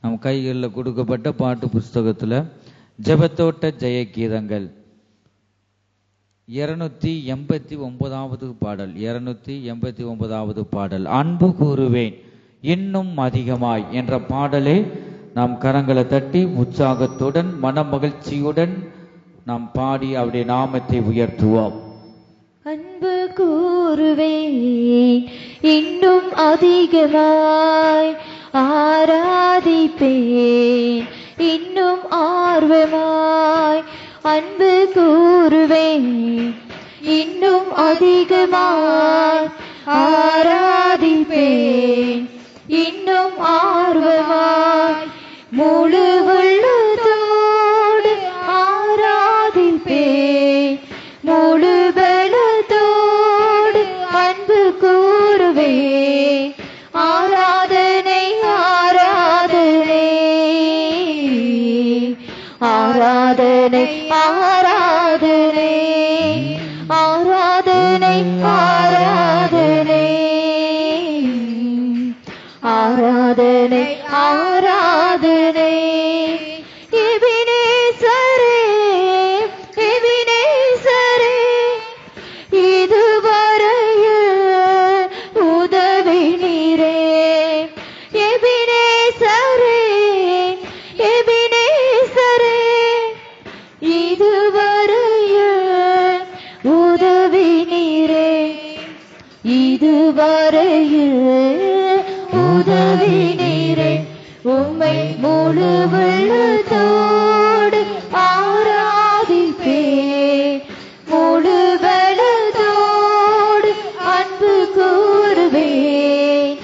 நம் கைகளில் கொடுக்கப்பட்ட பாட்டு புஸ்தகத்தில் ஜெபத்தோட்ட ஜெய கீதங்கள் 289வது பாடல் 289வது பாடல் அன்பு கூறுவேன் இன்னும் அதிகமாய் என்ற பாடலை நாம் கரங்களை தட்டி உற்சாகத்துடன் மன மகிழ்ச்சியுடன் நாம் பாடி அவருடைய நாமத்தை உயர்த்துவோம். அன்பு கூறுவேன் இன்னும் அதிகமாய் ஆராதிப்பேன் இன்னும் ஆர்வமாய் அன்பு கூறுவேன் இன்னும் அதிகமாய் ஆராதிப்பேன் இன்னும் ஆர்வமாய் முழு உள்ளத்தோடு ஆராதிப்பேன் முழு பலத்தோடு அன்பு கூறுவேன் ஆராதனை ஆராதனை ஆராதனை ஆராதனை ஆராதனை ஆராதனை ஆராதனை ஆராதனை எபினேசரே எபினேசரே இதுவரையில் உதவி நீரே எபினேசரே எபினேசரே இதுவரையில் உதவி நீரே இதுவரையில் உதவி நீரே உம்மை முழு உள்ளத்தோடு ஆராதிப்பேன் முழு பலத்தோடு அன்பு கூறுவேன்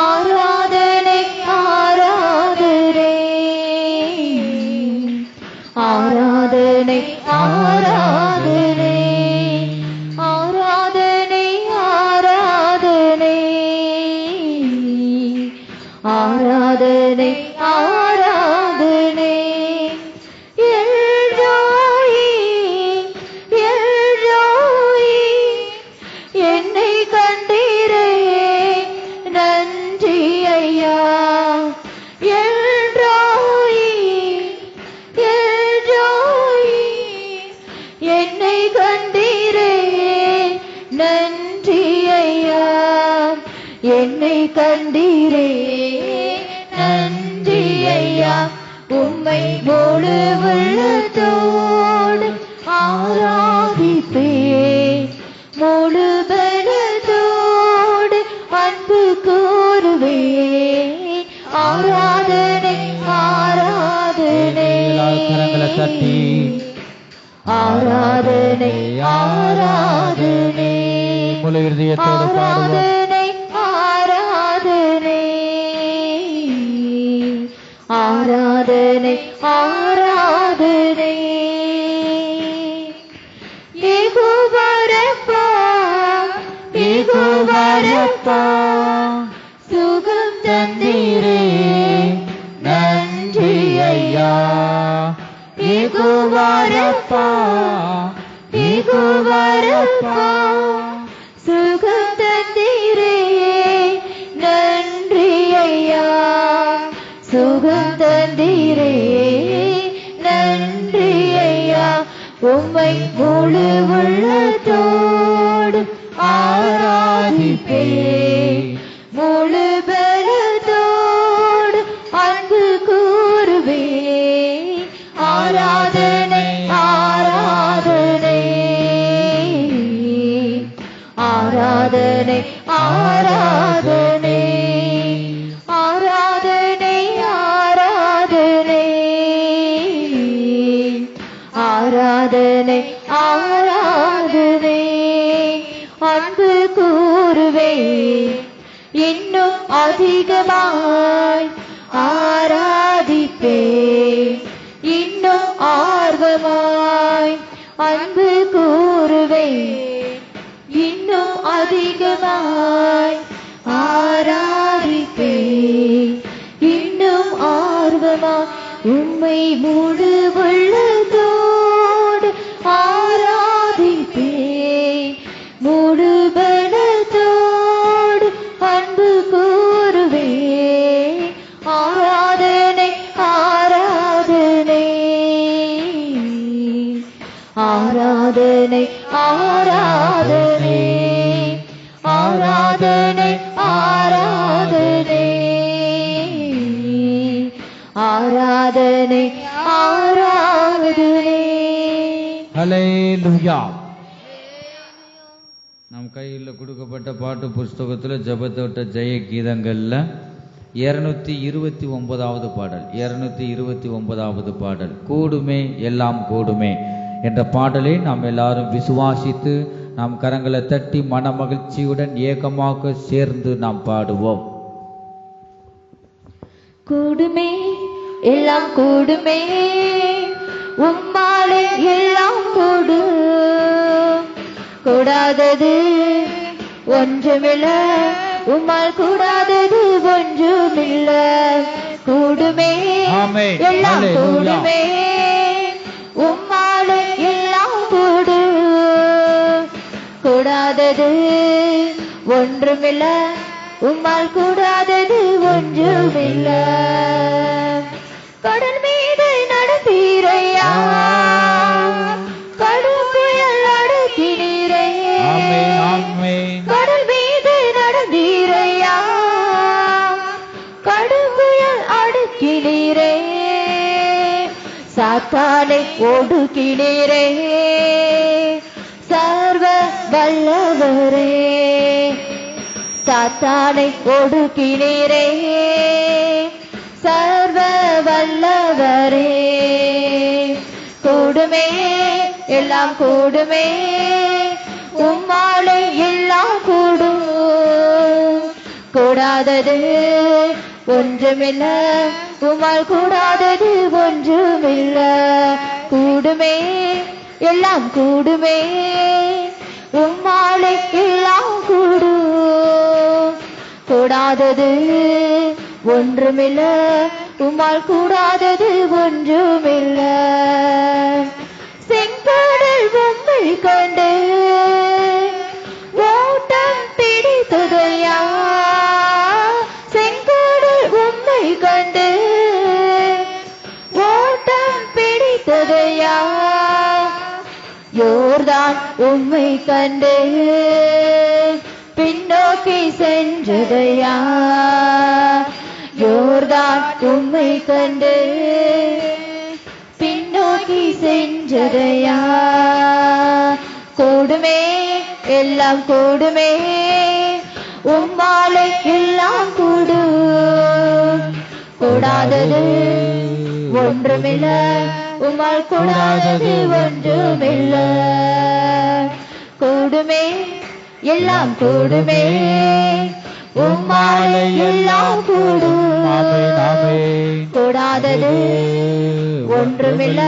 ஆராதனை ஆராதனை ஆராதனை ஆராதனை ஆராதனை ஆராதனை ஆராதனை எல்ரோயி எல்ரோயி என்னை கண்டீரே நன்றி ஐயா எல்ரோயி எல்ரோயி என்னை கண்டீரே நன்றி ஐயா என்னை கண்டீரே நன்றி ஐயா உம்மை முழு உள்ளத்தோடு ஆராதிப்பேன் முழு பலத்தோடு அன்பு கூறுவேன் ஆராதனை ஆராதனை ஆராதனை ஆராதனை முழு இதயத்தோடு பாடுவோம். ஆராதனை ஆராதனை யெகோவாரப்பா யெகோவாரப்பா சுகம் தந்தீரே நன்றி ஐயா யெகோவாரப்பா யெகோவாரப்பா சுகம் தந்தீரே நன்றி ஐயா சுகம் தந்தீரே நன்றி ஐயா உம்மை முழு உள்ளத்தோடு ஆராதிப்பேன் முழு பலத்தோடு அன்பு கூறுவேன் ஆராதனை ஆராதனை ஆராதனை ஆராதனை ஆராதனை ஆராதனை ஆராதனை அன்பு கூறுவேன் இன்னும் அதிகமாய் ஆராதிப்பேன் இன்னும் ஆர்வமாய் அன்பு கூறுவேன் இன்னும் அதிகமாய் ஆராதிப்பேன் இன்னும் ஆர்வமாய் உம்மை முழு உள்ளத்தோடு ஆராதிப்பேன் முழு பலத்தோடு அன்பு கூறுவேன் ஆராதனை ஆராதனை ஆராதனை ஆராதனை ஆராதனை ஆராதனை ஆராதனை. ஹல்லேலூயா. நம் கையில் கொடுக்கப்பட்ட பாட்டு புஸ்தகத்தில் ஜெபத்தோட்ட ஜெய கீதங்கள்ல 229வது பாடல் 229வது பாடல் கூடுமே எல்லாம் கூடுமே என்ற பாடலை நாம் எல்லாரும் விசுவாசித்து நாம் கரங்களை தட்டி மன மகிழ்ச்சியுடன் ஏகமாக சேர்ந்து நாம் பாடுவோம். கூடுமே எல்லாம் கூடுமே உம்மாலே எல்லாம் கூடும் கூடாதது ஒன்றுமில்ல உம்மால் கூடாதது ஒன்றுமில்ல கூடுமே எல்லாம் கூடுமே உம்மாலே எல்லாம் கூடும் கூடாதது ஒன்றுமில்ல உம்மால் கூடாதது ஒன்றுமில்ல. கடல் மீது நடந்தீரையா கடும் புயல் அடக்கினீரே கடல் மீது நடந்தீரையா கடும் புயல் அடக்கினீரே சாத்தானை ஒடுக்கினீரே சர்வ வல்லவரே சாத்தானை ஒடுக்கினீரே சர்வ வல்லவரே. கூடுமே எல்லாம் கூடுமே உம்மாலே எல்லாம் கூடும் கூடாதது ஒன்றுமில்ல உம்மால் கூடாதது ஒன்றுமில்ல. கூடுமே எல்லாம் கூடுமே உம்மாலே எல்லாம் கூடும் கூடாதது ஒன்றுமில்ல உம்மால் கூடாதது ஒன்றுமில்ல. செங்கடல் உம்மை கண்டு ஓட்டம் பிடித்ததையா செங்கடல் உம்மை கண்டு ஓட்டம் பிடித்ததையா யோர்தான் உம்மை கண்டு பின்னோக்கி சென்றதையா யோர்தான் உம்மை கண்டு பின்னோக்கி சென்றதையா. கூடுமே எல்லாம் கூடுமே உம்மாலே எல்லாம் கூடும் கூடாதது ஒன்றுமில்ல உம்மால் கூடாதது ஒன்றுமில்ல. கூடுமே எல்லாம் கூடுமே உம்மாலே எல்லாம் கூடும் கூடாதது ஒன்றுமில்ல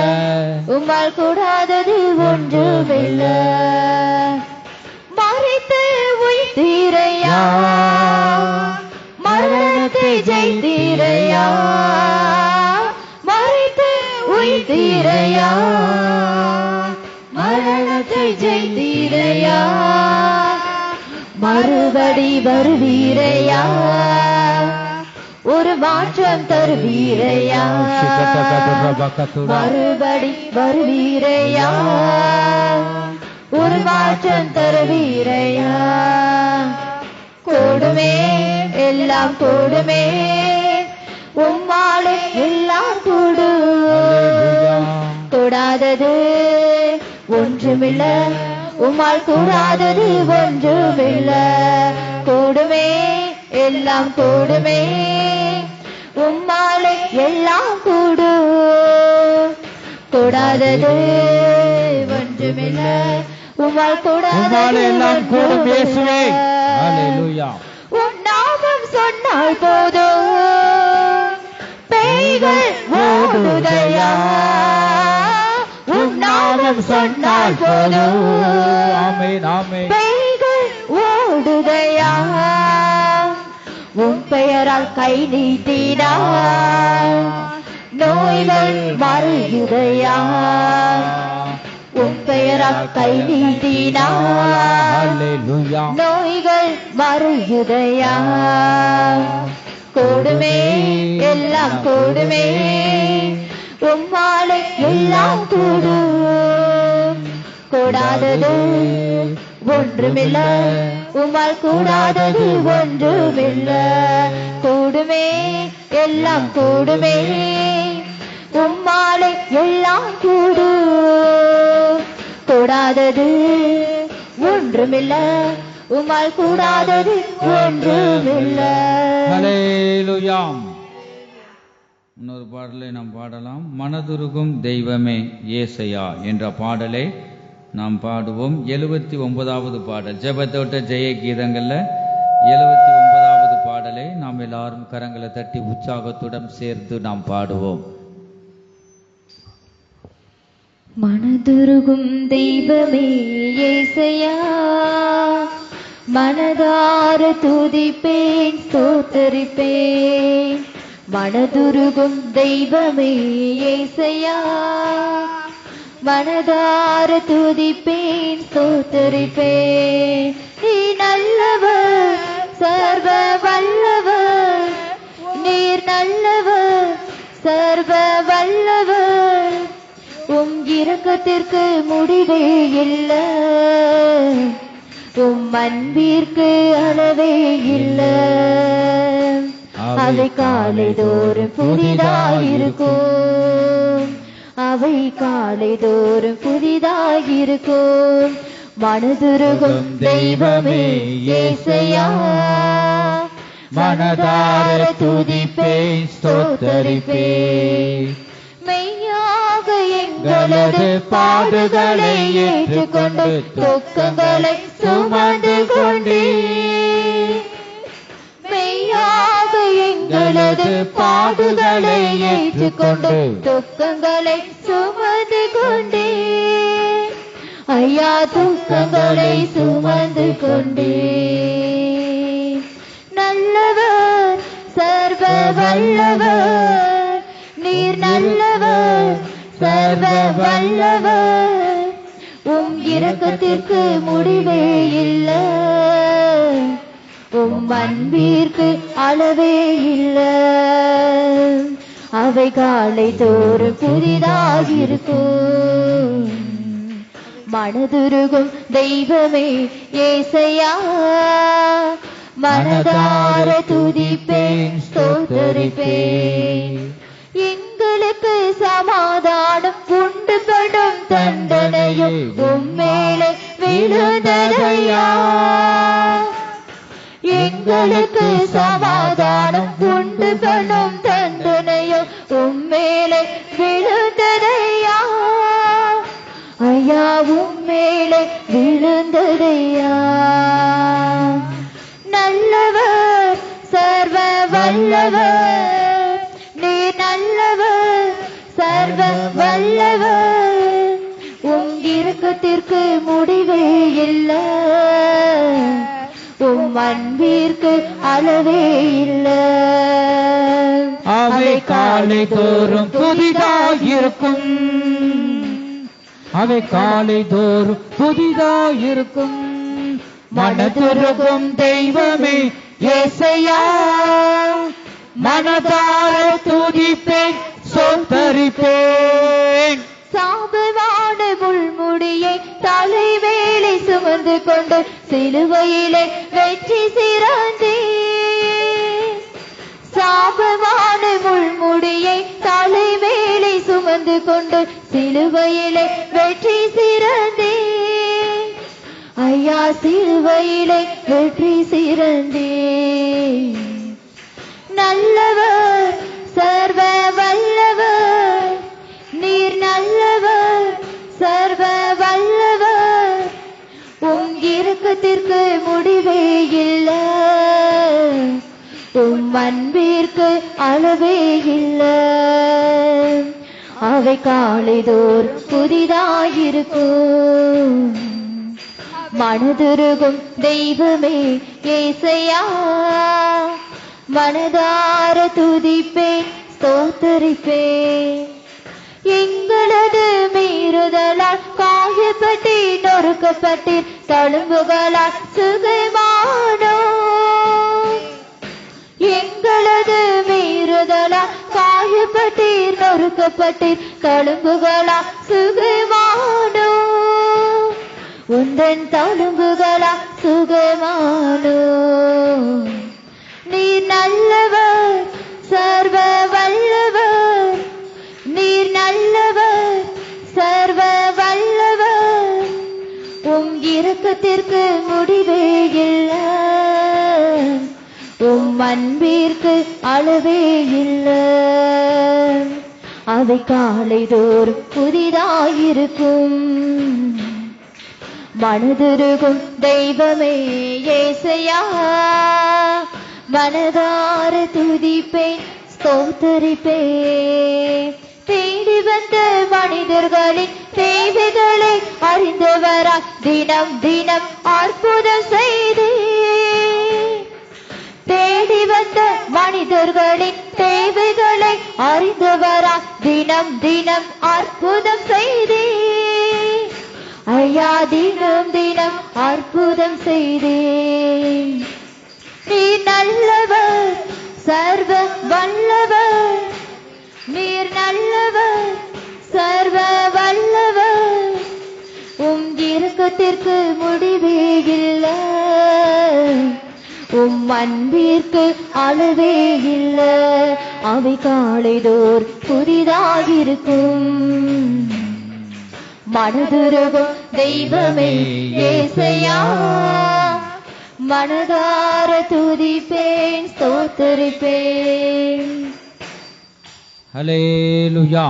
உம்மால் கூடாதது ஒன்றுமில்ல. மறித்து உயிர்த்தீரையா மரணத்தை ஜெயித்தீரையா மறித்து உயிர்த்தீரையா மரணத்தை ஜெயித்தீரையா மறுபடி வருவீரையா ஒரு மாற்றம் தருவீரையா மறுபடி வருவீரையா ஒரு மாற்றம் தருவீரையா. கூடுமே எல்லாம் கூடுமே உம்மாலே எல்லாம் கூடும் கூடாதது ஒன்றுமில்ல உம்மால் கூடாதது ஒன்றுமில்ல. கூடுமே எல்லாம் கூடுமே உம்மாலே எல்லாம் கூடும் கூடாதது ஒன்றுமில்ல உம்மால் கூடாதது எல்லாம் கூடும். உம் நாமம் சொன்னால் போதும் பேய்கள் ஓடுதையா உம் நாமம் சொன்னால் போதும் பேய்கள் ஓடுதையா உம் பெயரால் கை நீட்டினார் நோய்கள் மறையுதையா உம் பெயரால் கை நீட்டினார் நோய்கள் மறையுதையா. கூடுமே எல்லாம் கூடுமே உம்மாலே எல்லாம் கூடும் கூடாதது ஒன்றுமில்ல, உம்மால் கூடாதது ஒன்றுமில்ல. கூடுமே எல்லாம் கூடுமே, உம்மாலே எல்லாம் கூடும். கூடாதது ஒன்றுமில்ல, உம்மால் கூடாதது ஒன்றுமில்ல. ஹல்லேலூயா. இன்னொரு பாடலை நாம் பாடலாம். மனதுருகும் தெய்வமே ஏசையா என்ற பாடலை நாம் பாடுவோம். 79வது பாடல், ஜெபத்தோட்ட ஜெய கீதங்கள்ல 79வது பாடலை நாம் எல்லாரும் கரங்களை தட்டி உற்சாகத்துடன் சேர்த்து நாம் பாடுவோம். மனதுருகும் தெய்வமே ஏசையா, மனதார துதிப்பேன் ஸ்தோத்தரிப்பேன். மனதுருகும் தெய்வமே ஏசையா, மனதார துதிப்பேன் ஸ்தோத்தரிப்பேன். நீ நல்லவர் சர்வ வல்லவர், நீர் நல்லவர் சர்வ வல்லவர். உம் இரக்கத்திற்கு முடிவே இல்ல, உம் அன்பிற்கு அளவே இல்ல. அவை காலை தோறும் புதிதாயிருக்கும், அவை காலை தோறும் புதிதாயிருக்கும். மனதுருகும் தெய்வமே ஏசையா, மனதார துதிப்பேன் ஸ்தோத்தரிப்பேன். மெய்யாக எங்களது பாடுகளை ஏற்றுக்கொண்டு துக்கங்களை சுமந்து கொண்டே, மெய்யாக எங்களது பாடுகளை ஏற்றுக்கொண்டு துக்கங்களை சுமந்து கொண்டே. ஐயா துக்கங்களை சுமந்து கொண்டே. நல்லவர் சர்வ வல்லவர், நீர் நல்லவர் சர்வ வல்லவர். உம் இரக்கத்திற்கு முடிவே இல்ல, உம் அன்பிற்கு அளவே இல்ல. அவை காலை தோறும் புதிதாயிருக்கும். மனதுருகும் தெய்வமே ஏசையா, மனதார துதிப்பேன் ஸ்தோத்தரிப்பேன். எங்களுக்கு சமாதானம் உண்டுபடும் தண்டனையும் உம்மேலே விழுந்ததையா. எங்களுக்கு சமாதானம் உண்டுபடும் தண்டனையும் உம்மேலே விழுந்ததையா. ஐயா உம்மேலே விழுந்ததையா. நல்லவர் சர்வ வல்லவர், நீர் நல்லவர் சர்வ வல்லவர். உம் இரக்கத்திற்கு முடிவே இல்ல, உம் அன்பிற்கு அளவே இல்ல. அவை காலை தோறும் புதிதாயிருக்கும், அவை காலை தோறும் புதிதாயிருக்கும். மனதுருகும் தெய்வமே ஏசையா, மனதார துதிப்பேன் ஸ்தோத்தரிப்பேன். சாபமான முள்முடியை தலைவேலை சுமந்து கொண்டு சிலுவையிலே வெற்றி சிறந்தே. சாபமான முள்முடியை தலைவேலை சுமந்து கொண்டு சிலுவையிலே வெற்றி சிறந்தே. ஐயா சிலுவையிலே வெற்றி சிறந்தே. நல்லவர் சர்வ வல்லவர், நீர் நல்லவர் சர்வ வல்லவர். உம் இரக்கத்திற்கு முடிவே இல்ல, உம் அன்பிற்கு அளவே இல்ல. அவை காலை தோறும் புதிதாயிருக்கும். மனதுருகும் தெய்வமே ஏசையா, மனதார துதிப்பேன் ஸ்தோத்தரிப்பேன். எங்களது மீறுதலால் காயப்பட்டீர் நொறுக்கப்பட்டீர், தழும்புகளால் சுகமானோ. எங்களது மீறுதலால் காயப்பட்டீர் நொறுக்கப்பட்டீர், தழும்புகளால் சுகமானோ. உந்தன் தழும்புகளா சுகமானோ. நீர் நல்லவர், சர்வ வல்லவர், நீர் நல்லவர், சர்வ வல்லவர். உம் இரக்கத்திற்கு முடிவே இல்லை, உம் அன்பிற்கு அளவே இல்லை. அவை காலைதோறும் புதிதாயிருக்கும். மனதுருகும் தெய்வமே ஏசையா, மனதார துதிப்பேன் ஸ்தோத்தரிப்பேன். தேடி வந்த மனிதர்களின் தேவைகளை அறிந்தவராய் தினம் தினம் அற்புதம் செய்தே. தேடி வந்த மனிதர்களின் தேவைகளை அறிந்தவராய் தினம் தினம் அற்புதம் செய்தே. ஐயா தினம் தினம் அற்புதம் செய்தே. நீர் நல்லவர், சர்வ வல்லவர், நீர் நல்லவர், சர்வ வல்லவர். உம் இரக்கத்திற்கு முடிவே இல்லை, உம் அன்பிற்கு அளவே இல்லை. அவை காலைதோர் புதிதாயிருக்கும். மனதுருகும் தெய்வமே ஏசையா, மனதார துதிப்பேன் ஸ்தோத்தரிப்பேன். ஹல்லேலூயா.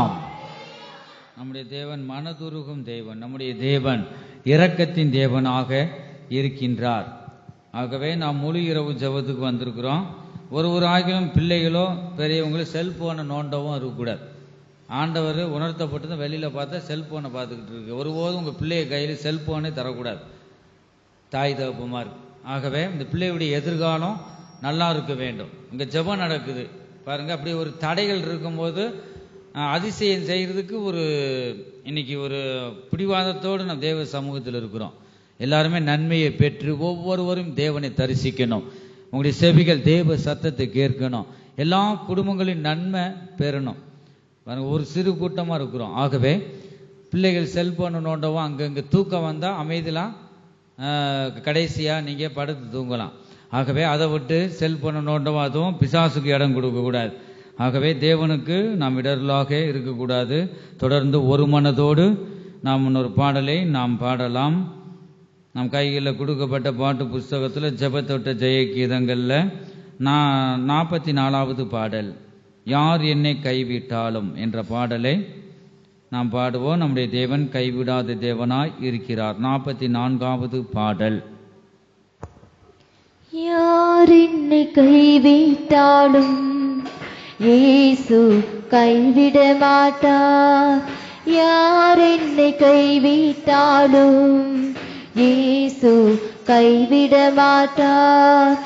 நம்முடைய தேவன் மனதுருகும் தேவன், நம்முடைய தேவன் இரக்கத்தின் தேவனாக இருக்கின்றார். ஆகவே நாம் முழு இரவு ஜெபத்துக்கு வந்திருக்கிறோம். ஒரு ஆகிலும் பிள்ளைகளோ பெரியவங்களோ செல்போனை நோண்டவும் இருக்கக்கூடாது. ஆண்டவர் உணர்த்தப்பட்டது வெளியில் பார்த்தா செல்போனை பார்த்துக்கிட்டு இருக்கு. ஒருபோதும் உங்கள் பிள்ளைய கையில் செல்போனே தரக்கூடாது, தாய் தகப்பமாக இருக்கு. ஆகவே இந்த பிள்ளையுடைய எதிர்காலம் நல்லா இருக்க வேண்டும். இங்கே ஜெபம் நடக்குது பாருங்கள். அப்படி ஒரு தடைகள் இருக்கும்போது அதிசயம் செய்கிறதுக்கு இன்னைக்கு ஒரு பிடிவாதத்தோடு நம்ம தேவ சமூகத்தில் இருக்கிறோம். எல்லாருமே நன்மையை பெற்று ஒவ்வொருவரும் தேவனை தரிசிக்கணும். உங்களுடைய செவிகள் தேவ சத்தத்தை கேட்கணும். எல்லா குடும்பங்களின் நன்மை பெறணும். ஒரு சிறு கூட்டமாக இருக்கிறோம். ஆகவே பிள்ளைகள் செல்போனை நோண்டவும், அங்கங்கே தூக்கம் வந்தால் அமைதியெலாம் கடைசியாக நீங்கள் படுத்து தூங்கலாம். ஆகவே அதை விட்டு செல்போனை நோண்டவும், அதுவும் பிசாசுக்கு இடம் கொடுக்கக்கூடாது. ஆகவே தேவனுக்கு நாம் இடர்களாக இருக்கக்கூடாது. தொடர்ந்து ஒரு மனதோடு நாம் இன்னொரு பாடலை நாம் பாடலாம். நம் கைகளில் கொடுக்கப்பட்ட பாட்டு புஸ்தகத்தில் ஜெபத்தொட்ட ஜெய கீதங்களில் 44வது பாடல், யார் என்னை கைவிட்டாலும் என்ற பாடலை நாம் பாடுவோம். நம்முடைய தேவன் கைவிடாத தேவனாய் இருக்கிறார். 44வது பாடல். யார் என்னை கைவிட்டாலும் இயேசு கைவிட மாட்டார். யார் என்னை கைவிட்டாலும் இயேசு கைவிட மாட்டார்.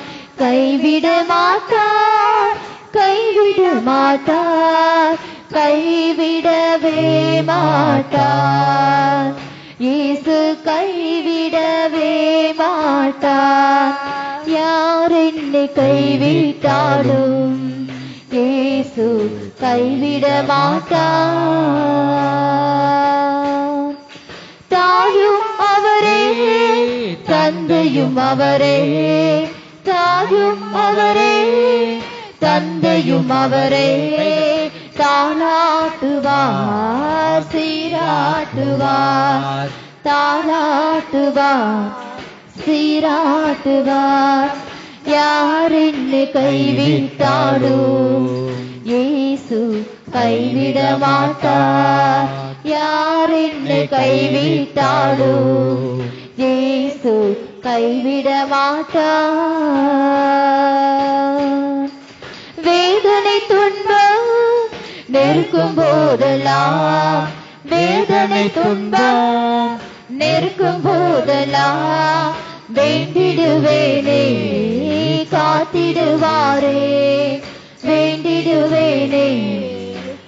கைவிட மாட்டார், கைவிட மாட்டார், கைவிடவே மாட்டார். இயேசு கைவிடவே மாட்டார். யார் என்னை கைவிட்டாலும் இயேசு கைவிட மாட்டார். தாயும் அவரே, தந்தையும் அவரே, தாயும் அவரே, தந்தையும் அவரே. தாளாட்டுவார், சீராட்டுவார், தாளாட்டுவார், சீராட்டுவார். யார் என்னை கைவிட்டாலும் இயேசு கைவிட மாட்டார். யார் என்னை கைவிட்டாலும் இயேசு கைவிட மாட்டார். வேதனை துன்பம் நெருக்கும் போதெல்லாம், வேதனை துன்பம் நெருக்கும் போதெல்லாம் வேண்டிடுவேனே காத்திடுவாரே, வேண்டிடுவேனே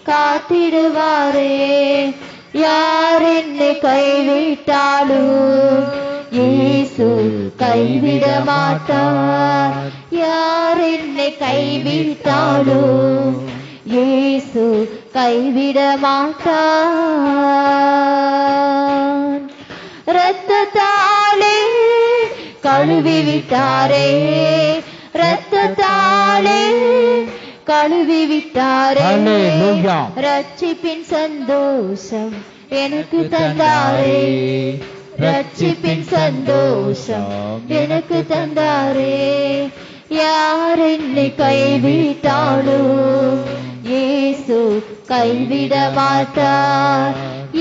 காத்திடுவாரே. யார் என்னை கைவிட்டாலும் இயேசு கைவிட மாட்டார். யார் என்னை கைவிட்டாலும் இயேசு கைவிட மாட்டார். இரத்தத்தால் கழுவி விட்டாரே, இரத்தத்தாலே கழுவி விட்டாரே. ஹல்லேலூயா. ரட்சிப்பின் சந்தோஷம் எனக்கு தந்தாரே, ரட்சிப்பின் சந்தோஷம் எனக்கு தந்தாரே. யார் என்னை கைவிட்டாலும் இயேசு கைவிட மாட்டார்.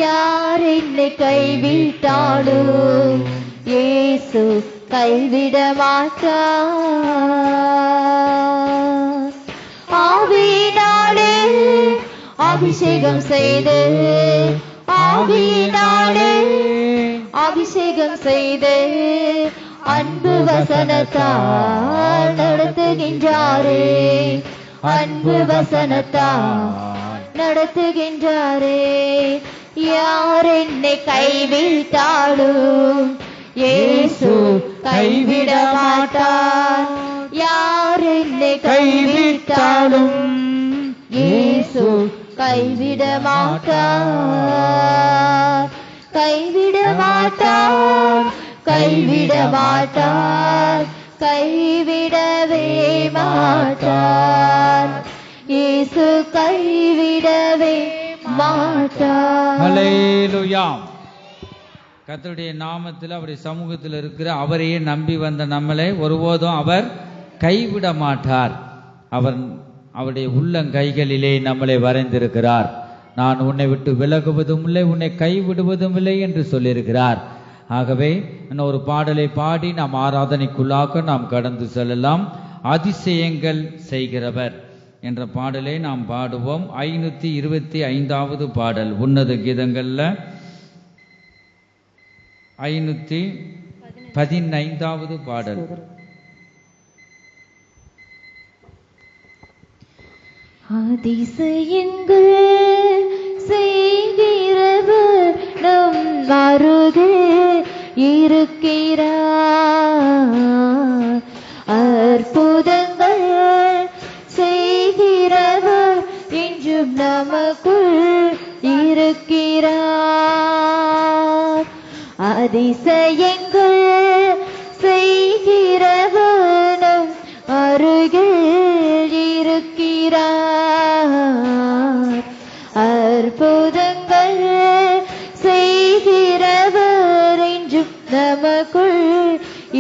யார் என்னை கைவிட்டாலும் இயேசு கைவிட மாட்டார். ஆவியினாலே அபிஷேகம் செய்து, ஆவியினாலே அபிஷேகம் செய்து அன்பு வசனத்தால் நடத்துகின்றாரே, அன்பு வசனத்தால் நடத்துகின்றாரே. யார் என்னை கைவிட்டாலும் இயேசு கைவிட மாட்டார். யார் என்னை கைவிட்டாலும் இயேசு கைவிட மாட்டார், கைவிட மாட்டார், கைவிட மாட்டார், கைவிடவே மாட்டார். இயேசு கைவிடவே மாட்டார். ஹல்லேலூயா. கர்த்தருடைய நாமத்தில் அவருடைய சமூகத்தில் இருக்கிற அவரையே நம்பி வந்த நம்மளை ஒருபோதும் அவர் கைவிட மாட்டார். அவர் அவருடைய உள்ளங்கைகளிலே நம்மளை வரைந்திருக்கிறார். நான் உன்னை விட்டு விலகுவதும் இல்லை, உன்னை கைவிடுவதும் இல்லை என்று சொல்லியிருக்கிறார். ஆகவே ஒரு பாடலை பாடி நாம் ஆராதனைக்குள்ளாக நாம் கடந்து செல்லலாம். அதிசயங்கள் செய்கிறவர் என்ற பாடலை நாம் பாடுவோம். 525வது பாடல், உன்னத கீதங்கள்ல 515வது பாடல். அதிசயங்கள் செய்கிறவர் நம் அருகில் இருக்கிறார். அற்புதங்கள் செய்கிறவர் இன்றும் நமக்குள் இருக்கிறார். அதிசயங்கள் செய்கிறவர் நம் அருகில் இருக்கிறார். அற்புதங்கள் செய்கிறவர் இன்றும் நமக்குள்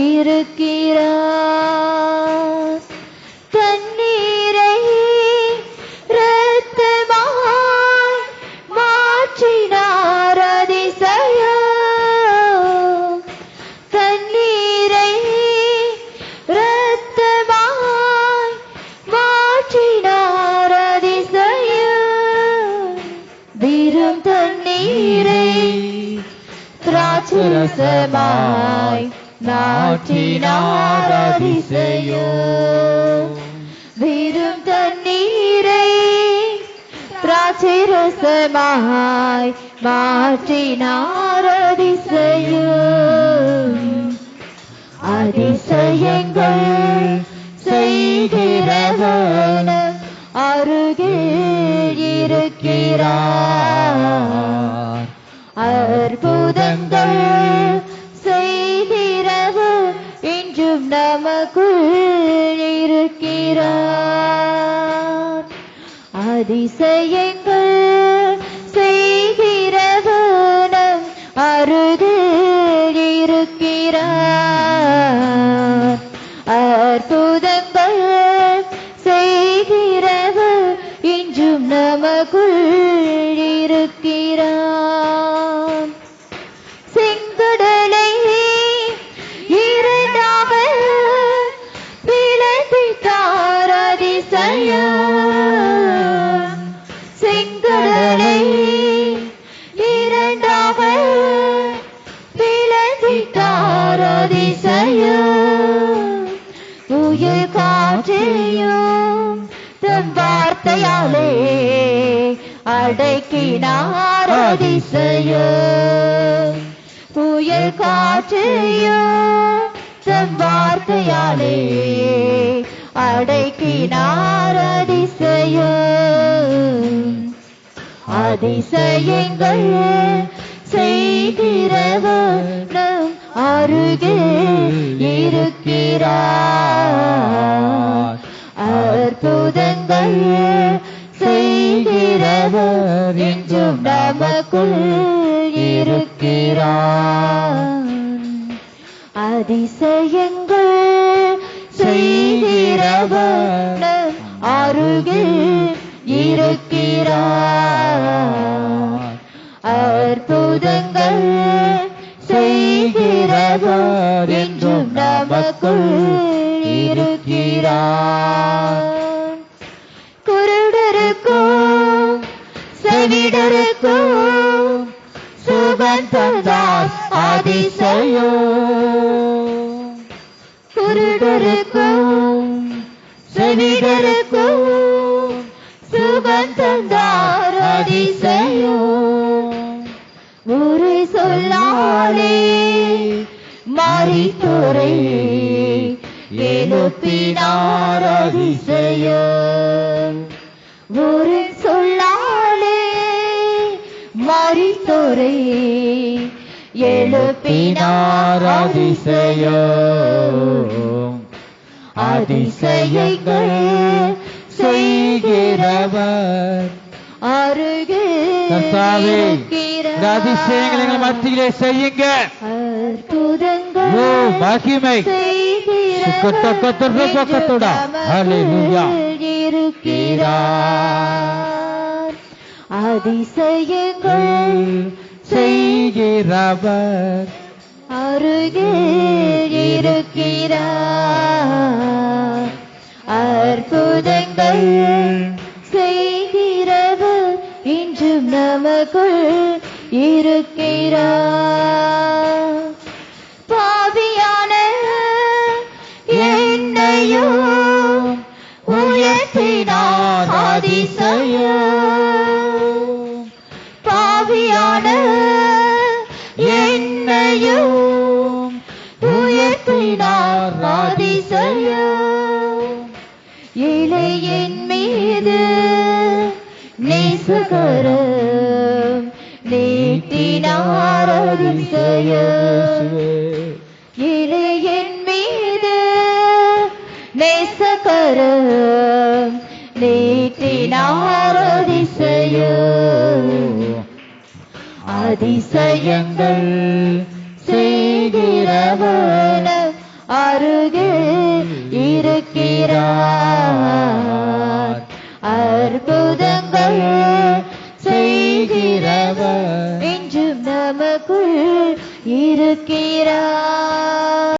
இருக்கிறார். தண்ணீரை இரத்தமாய் மாற்றினார் அதிசயம். தண்ணீரை இரத்தமாய் மாற்றினார் அதிசயம். வெறும் தண்ணீரை திராட்சரசமாய் மாற்றினார் அதிசயம். வெறும் தண்ணீரை திராட்சரசமாய் மாற்றினார் அதிசயம். அதிசயங்கள் செய்கிறவர் அருகில் இருக்கிறார். அற்புதங்கள் செய்கிறவர் இன்றும் நமக்குள் இருக்கிறார். அதிசயங்கள் செய்கிறவர் நம் அருகில் இருக்கிறார். அற்புதங்கள் செய்கிறவர் இன்றும் நமக்குள் இருக்கிறார். செங்கடலை இரண்டாக பிளந்தார் அதிசயம். செங்கடலை இரண்டாக பிளந்தார் அதிசயம். புயல் காற்றையும் தம் வார்த்தையாலே அடக்கினார் அதிசயம். புயல் காற்றையும் தம் வார்த்தையாலே அடக்கினார் அதிசயம். அதிசயங்கள் செய் செய்கிறவர் நம் அருகில் இருக்கிறார். அற்புதங்கள் செய்கிறவர் என்றும் நமக்குள் இருக்கிறார். அதிசயங்கள் செய்கிறவர் நம் அருகில் இருக்கிறார். அற்புதங்கள் செய்கிறவர் என்றும் நமக்குள் இருக்கிறார். குருடருக்கும் செவிடருக்கும் சுகம் தந்தார் அதிசயம். குருடருக்கும் செவிடருக்கும் சுகம் தந்தார் அதிசயம். ஒரு சொல்லாலே மரித்தோரை எழுப்பினார் அதிசயம். ஒரு சொல்லாலே மரித்தோரை எழுப்பினார் அதிசயம். அதிசயங்கள் செய்கிறவர் அருகில் இருக்கிறார். அதிசயங்களை எங்கள் மத்தியிலே செய்யுங்க. அற்புதங்கள் மகிமை இருக்கிறார். அதிசயங்கள் செய்கிறவர் அருகில் இருக்கிறார். அற்புதங்கள் செய்கிறவர் இன்றும் நமக்குள் இருக்கிறார். பாவியான என்னையும் உயர்த்தினார் அதிசயம். பாவியான என்னையும் உயர்த்தினார் அதிசயம். இளையன் மீது நேசகரம் நீட்டினார் அதிசயம். இளையன் மீது நேசகரம் நீட்டினார் அதிசயம். அதிசயங்கள் செய்கிறவர் அருகில் இருக்கிறார். அற்புதங்கள் செய்கிறவர் இன்றும் நமக்குள் இருக்கிறார்.